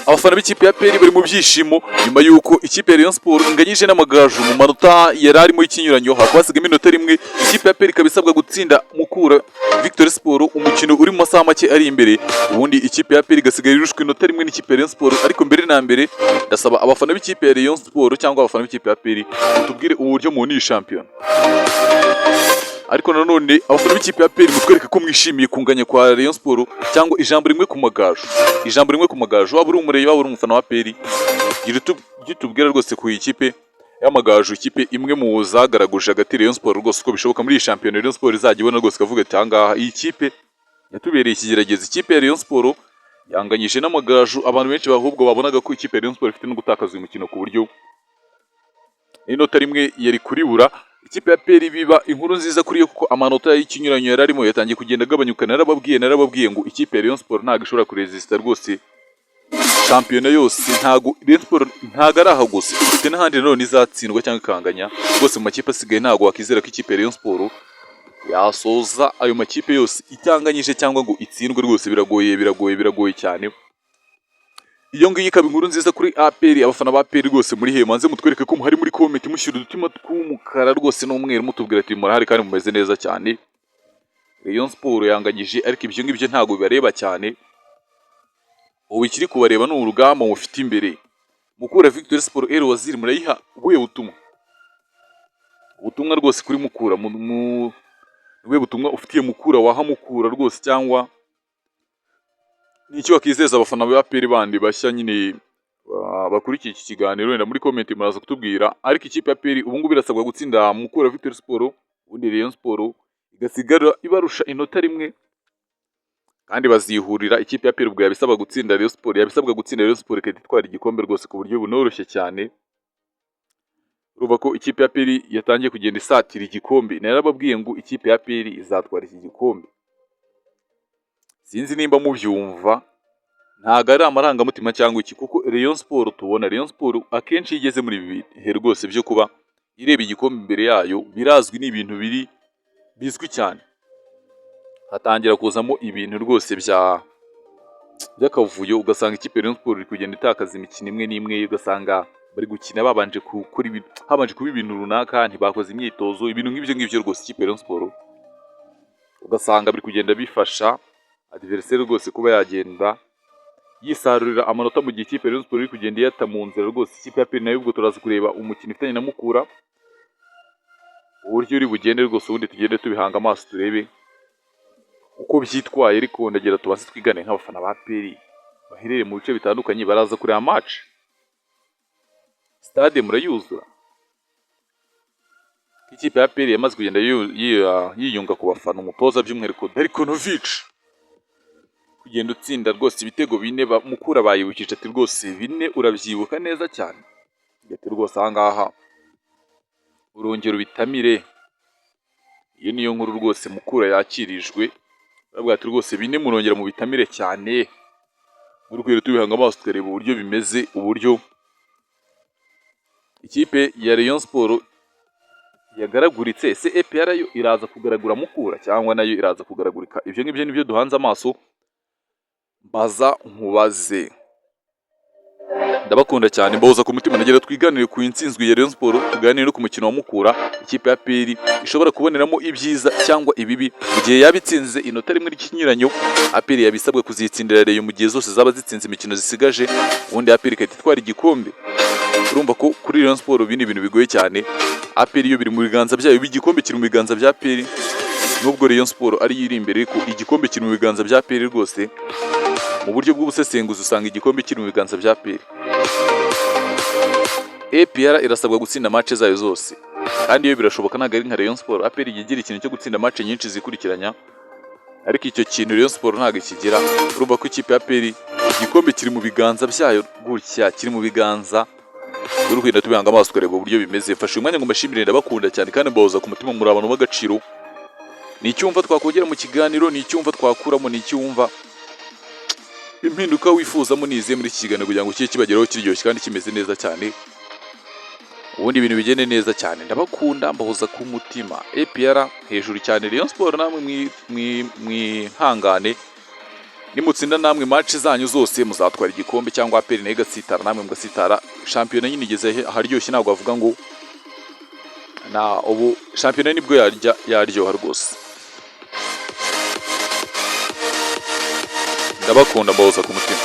abafana b'ikipe ya APR bari mu byishimo nyuma yuko ikipe ya Rayon Sport inganyije n'amagaju mu manota yari arimo ikinyuranyo hakwasigamo inota rimwe. Ikipe ya APR ikabisabwa gutsinda Mukura Victory Sport umukino uri mu masaha make ari imbere, ubundi ikipe ya APR igasigara irushwa inota rimwe n'ikipe ya Rayon Sport. Ariko mbere na mbere ndasaba abafana b'ikipe ya Rayon Sport cyangwa abafana b'ikipe ya APR mutubwire uburyo mubona iyi shampiyona. Ariko nanone abafana b'ikipe ya APR mutwereke ko mwishimiye kunganya kwa Rayon Sport cyangwa ijambo rimwe ku magaju. Ijambo rimwe ku magaju, waba uri umureye waba uri umufana wa APR, gitubwira rwose ku ikipe y'amagaju, ikipe imwe mu zagaraguje hagati Rayon Sport rwose uko bishoboka muri iyi shampiyona. Rayon Sport izajya ibona rwose kavuga ati ahangaha iyi kipe yatubereye ikigerageza. Ikipe ya Rayon Sport yanganyije n'amagaju, abantu benshi bahubwo babonaga ko ikipe ya Rayon Sport ifite no gutakaza uyu mukino ku buryo inota rimwe yari kuribura. Ikipe ya APR biba inkuru nziza kuri yo kuko amanota y'ikinyuranyo yari arimo yatangiye kugenda agabanyuka. Narababwiye ngo ikipe ya Rayon Sport ntabwo ishobora kuresista rwose shampiyona yose. Ntabwo Rayon Sport ntabwo ari aha gusa, ifite n'ahandi nanone izatsindwa cyangwa ikanganya rwose. Mu makipe asigaye ntabwo wakizera ko ikipe ya Rayon Sport yasoza ayo makipe yose itanganyije cyangwa ngo itsindwe rwose. Biragoye cyane. Iyo ngiyo ikaba inkuru nziza kuri APR. Abafana ba APR rwose muri he manze mutwereke ko muhari muri comment mushyira udutima tw'umukara rwose n'umweru mutubwira ati murahari kandi mumeze neza cyane. Rayon Sport yanganyije ariko ibyo ngibyo ntabwo bibareba cyane. Ubu ikiri kubareba ni urugamba mufite imbere. Mukura Victory Sport El Waziri murayiha ubuye ubutumwa rwose kuri Mukura mu butumwa ufitiye Mukura waha Mukura rwose, cyangwa nicyo wakizeza abafana ba APR bandi bashya nyine bakurikiye iki kiganiro. Wenda muri comment muraza kutubwira. Ariko ikipe ya APR ubu ngubu irasabwa gutsinda Mukura Victory Sport, ubundi Rayon Sport igasigara ibarusha inota rimwe kandi bazihurira. Ikipe ya APR ubwo yabisabwa gutsinda Rayon Sport ikitwara igikombe rwose ku buryo bunoroshye cyane. Urumva ko ikipe ya APR yatangiye kugenda isatira igikombe. Narababwiye ngo ikipe ya APR izatwara iki gikombe. Sinzi nimba mubyumva, ntago ari amarangamutima cyangwa iki, kuko Rayon Sport tubona Rayon Sport akenshi igeze muri ibi bihe rwose byo kuba ireba igikombe imbere yayo birazwi, ni ibintu bizwi cyane. Hatangira kuzamo ibintu rwose by'akavuyo, ugasanga ikipe Rayon Sport iri kugenda itakaza imikino imwe n'imwe, ugasanga bari gukina habanje kuba ibintu runaka, ntibakoze imyitozo, ibintu nk'ibyo rwose. Ikipe Rayon Sport ugasanga biri kugenda bifasha adversaire rwose kuba yagenda yisarurira amanota mu gihe ikipe Rayon Sport iri kugenda iyata mu nzira rwose. Ikipe ya APR nayo ubwo turaza kureba umukino ifitanye na Mukura uburyo uri bugende rwose, ubundi tugende tubihanga amaso turebe uko byitwaye. Ariko ndagira tubanze twigane nk'abafana ba APR baherereye mu bice bitandukanye, baraza kureba match. Stade murayuzura. Ikipe ya APR yamaze kugenda yiyunga ku bafana. Umutoza by'umwihariko Darikonovic kugenda utsinda rwose ibitego 4. Mukura bayibukije ati rwose 4 urabyibuka neza cyane, ati rwose ahangaha urongera ubitamire. Iyo niyo nkuru rwose Mukura yakirijwe, baravuga ati rwose 4 murongera mu bitamire cyane. Muri kwero tubihanga amaso tukareba uburyo bimeze, uburyo ikipe ya Rayon Sport yagaraguritse. Se APR yo iraza kugaragura Mukura cyangwa nayo iraza kugaragurika? Ibyo ngibyo nibyo duhanze amaso. Baza nkubaze, ndabakunda cyane, mbahoza ku mutima. Nagera twiganire ku intsinzwi ya Rayon Sport, tuganire no ku mukino wa Mukura. Ikipe ya APR ishobora kuboneramo ibyiza cyangwa ibibi mu gihe yabitsinze inota rimwe ry'ikinyuranyo. APR yabisabwe kuzitsindira Rayon mu gihe zose zaba zitsinze imikino zisigaje, ubundi APR ikatwara igikombe. Urumva ko kuri Rayon Sport bini ibintu bigoye cyane. APR yo biri mu biganza byayo, igikombe kiri mu biganza bya APR. Nubwo Rayon Sport ari yiri imbere, ko igikombe kiri mu biganza bya APR rwose. Mu buryo bw'ubusesenguzi usanga igikombe kiri mu biganza bya APR. APR irasabwa gutsinda match zayo zose, kandi iyo birashoboka ntabwo ari nka Rayon Sport. APR igira ikintu cyo gutsinda match nyinshi zikurikiranya, ariko icyo kintu Rayon Sport ntabwo ikigira. Urumva ko ikipe ya APR igikombe kiri mu biganza byayo gutya, kiri mu biganza. Urugenda tubihanga amaso tukareba uburyo bimeze. Fashe umwanya ngo mbashimire, ndabakunda cyane kandi mbahoza ku mutima, muri abantu b'agaciro. Ni icyumva twakongera mu kiganiro, ni icyumva twakuramo, ni icyumva impinduka wifuzamo nize muri iki kiganiro kugira ngo kibe kibageraho kiryoshye kandi kimeze neza cyane, ubundi ibintu bigende neza cyane. Ndabakunda, mbahoza ku mutima. APR hejuru cyane, Rayon Sport namwe mwihangane nimutsinda namwe match zanyu zose muzatwara igikombe, cyangwa APR nayo igasitara namwe mugasitara. Shampiyona nyine igeze aharyoshye, ntabwo bavuga ngo na ubu shampiyona nibwo yaryoha rwose. Ndabakunda mbahoza ku mutima.